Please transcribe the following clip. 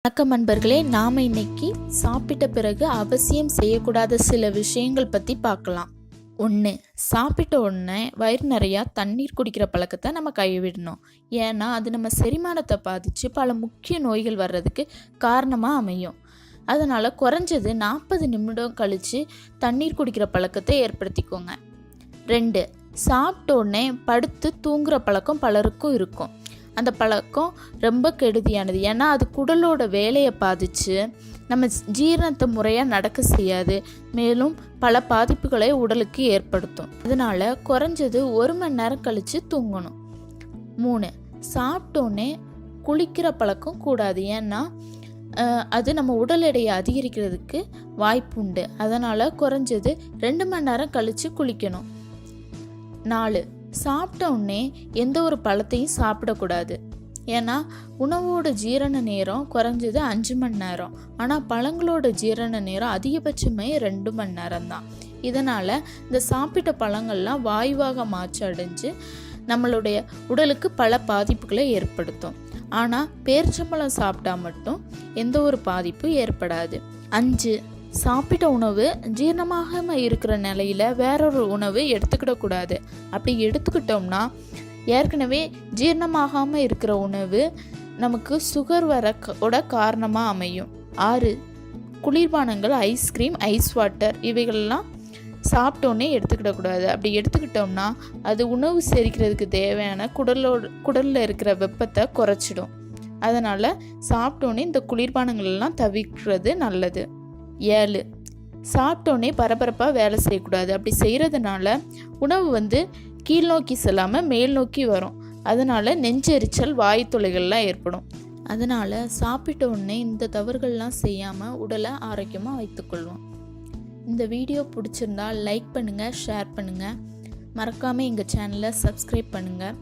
வணக்கம் நண்பர்களே, நாம் இன்னைக்கு சாப்பிட்ட பிறகு அவசியம் செய்யக்கூடாத சில விஷயங்கள் பற்றி பார்க்கலாம். 1. சாப்பிட்ட உடனே வயிறு நிறையா தண்ணீர் குடிக்கிற பழக்கத்தை நம்ம கைவிடணும். ஏன்னா அது நம்ம செரிமானத்தை பாதித்து பல முக்கிய நோய்கள் வர்றதுக்கு காரணமாக அமையும். அதனால் குறைஞ்சது 40 நிமிடம் கழித்து தண்ணீர் குடிக்கிற பழக்கத்தை ஏற்படுத்திக்கோங்க. 2. சாப்பிட்ட உடனே படுத்து தூங்குற பழக்கம் பலருக்கும் இருக்கும். அந்த பழக்கம் ரொம்ப கெடுதியானது. ஏன்னா அது குடலோட வேலையை பாதித்து நம்ம ஜீரணத்தை முறையாக நடக்க செய்யாது. மேலும் பல பாதிப்புகளை உடலுக்கு ஏற்படுத்தும். அதனால் குறைஞ்சது 1 மணி நேரம் கழித்து தூங்கணும். 3. சாப்பிட்டோன்னே குளிக்கிற பழக்கம் கூடாது. ஏன்னா அது நம்ம உடல் எடையை அதிகரிக்கிறதுக்கு வாய்ப்பு உண்டு. அதனால் குறைஞ்சது 2 மணி நேரம் கழித்து குளிக்கணும். 4. சாப்பிட்ட உடனே எந்த ஒரு பழத்தையும் சாப்பிடக்கூடாது. ஏன்னா உணவோட ஜீரண நேரம் குறைஞ்சது 5 மணி நேரம். ஆனால் பழங்களோட ஜீரண நேரம் அதிகபட்சமே 2 மணி நேரம் தான். இதனால் இந்த சாப்பிட்ட பழங்கள்லாம் வாயுவாக மாற்று அடைஞ்சு நம்மளுடைய உடலுக்கு பல பாதிப்புகளை ஏற்படுத்தும். ஆனால் பேரிச்சம்பழம் சாப்பிட்டா மட்டும் எந்த ஒரு பாதிப்பும் ஏற்படாது. 5. சாப்பிட்ட உணவு ஜீரணமாகாமல் இருக்கிற நிலையில் வேறொரு உணவு எடுத்துக்கிடக்கூடாது. அப்படி எடுத்துக்கிட்டோம்னா ஏற்கனவே ஜீரணமாகாமல் இருக்கிற உணவு நமக்கு சுகர் வரோட காரணமாக அமையும். 6. குளிர்பானங்கள், ஐஸ்கிரீம், ஐஸ் வாட்டர் இவைகள்லாம் சாப்பிட்டோன்னே எடுத்துக்கிடக்கூடாது. அப்படி எடுத்துக்கிட்டோம்னா அது உணவு செரிக்கிறதுக்கு தேவையான குடலில் இருக்கிற வெப்பத்தை குறைச்சிடும். அதனால் சாப்பிட்டோன்னே இந்த குளிர்பானங்கள்லாம் தவிர்க்கிறது நல்லது. 7. சாப்பிட்டோன்னே பரபரப்பாக வேலை செய்யக்கூடாது. அப்படி செய்கிறதுனால உணவு கீழ் நோக்கி செல்லாமல் மேல் நோக்கி வரும். அதனால் நெஞ்செரிச்சல், வாயு தொல்லைகள்லாம் ஏற்படும். அதனால் சாப்பிட்ட உடனே இந்த தவறுகள்லாம் செய்யாமல் உடலை ஆரோக்கியமாக வைத்துக்கொள்வோம். இந்த வீடியோ பிடிச்சிருந்தால் லைக் பண்ணுங்கள், ஷேர் பண்ணுங்கள். மறக்காமல் எங்கள் சேனலை சப்ஸ்கிரைப் பண்ணுங்கள்.